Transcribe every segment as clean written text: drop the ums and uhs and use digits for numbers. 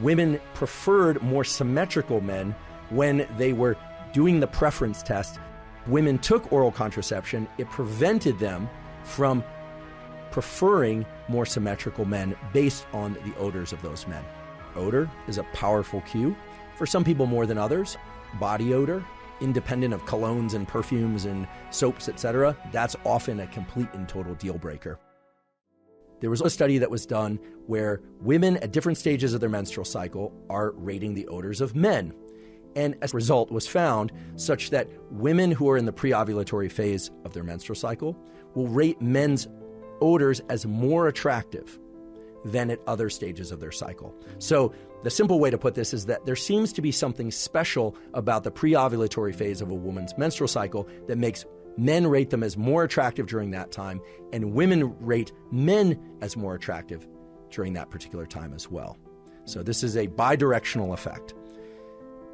women preferred more symmetrical men when they were doing the preference test. Women took oral contraception. It prevented them from preferring more symmetrical men based on the odors of those men. Odor is a powerful cue, for some people more than others. Body odor, independent of colognes and perfumes and soaps, etc., that's often a complete and total deal breaker. There was a study that was done where women at different stages of their menstrual cycle are rating the odors of men. And as a result was found such that women who are in the pre-ovulatory phase of their menstrual cycle will rate men's odors as more attractive than at other stages of their cycle. So the simple way to put this is that there seems to be something special about the pre-ovulatory phase of a woman's menstrual cycle that makes men rate them as more attractive during that time, and women rate men as more attractive during that particular time as well. So this is a bidirectional effect.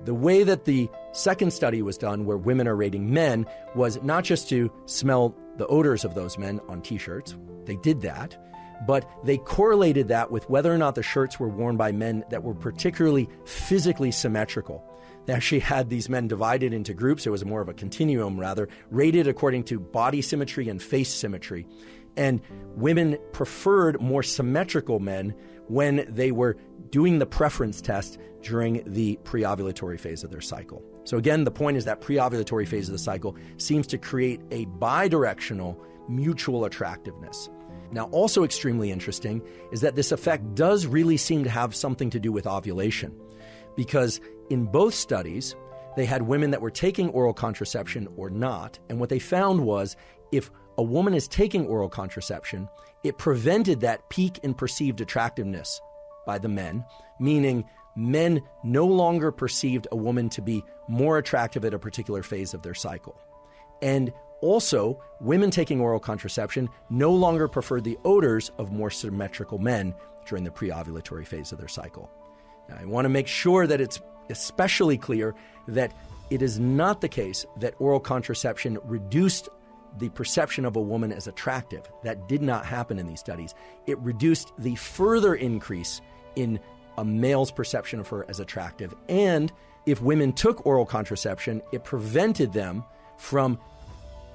The way that the second study was done, where women are rating men, was not just to smell the odors of those men on t-shirts. They did that, but they correlated that with whether or not the shirts were worn by men that were particularly physically symmetrical. They actually had these men divided into groups. It was more of a continuum, rather, rated according to body symmetry and face symmetry. And women preferred more symmetrical men when they were doing the preference test during the pre-ovulatory phase of their cycle. So again, the point is that pre-ovulatory phase of the cycle seems to create a bidirectional mutual attractiveness. Now, also extremely interesting is that this effect does really seem to have something to do with ovulation, because in both studies, they had women that were taking oral contraception or not, and what they found was if a woman is taking oral contraception, it prevented that peak in perceived attractiveness by the men, meaning men no longer perceived a woman to be more attractive at a particular phase of their cycle. And also, women taking oral contraception no longer preferred the odors of more symmetrical men during the pre-ovulatory phase of their cycle. Now, I want to make sure that it's especially clear that it is not the case that oral contraception reduced the perception of a woman as attractive. That did not happen in these studies. It reduced the further increase in a male's perception of her as attractive. And if women took oral contraception, it prevented them from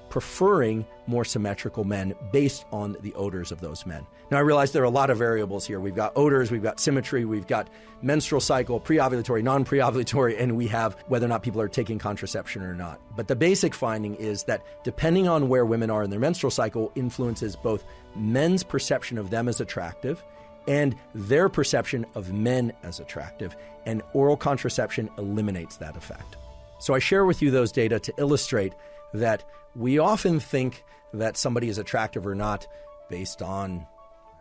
preferring more symmetrical men based on the odors of those men. Now, I realize there are a lot of variables here. We've got odors, we've got symmetry, we've got menstrual cycle, pre-ovulatory, non-pre-ovulatory, and we have whether or not people are taking contraception or not. But the basic finding is that depending on where women are in their menstrual cycle influences both men's perception of them as attractive and their perception of men as attractive, and oral contraception eliminates that effect. So I share with you those data to illustrate that we often think that somebody is attractive or not based on,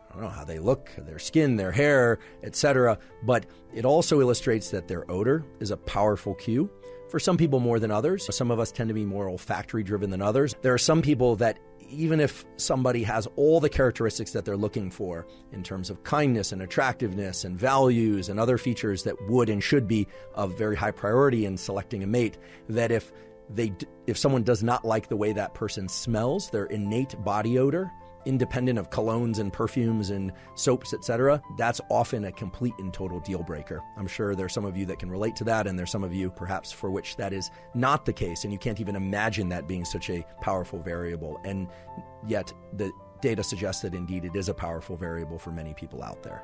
I don't know, how they look, their skin, their hair, etc. But it also illustrates that their odor is a powerful cue. For some people more than others. Some of us tend to be more olfactory driven than others. There are some people that even if somebody has all the characteristics that they're looking for in terms of kindness and attractiveness and values and other features that would and should be of very high priority in selecting a mate, that if someone does not like the way that person smells, their innate body odor, independent of colognes and perfumes and soaps, etc., that's often a complete and total deal breaker. I'm sure there's some of you that can relate to that, and there's some of you perhaps for which that is not the case, and you can't even imagine that being such a powerful variable. And yet the data suggests that indeed it is a powerful variable for many people out there.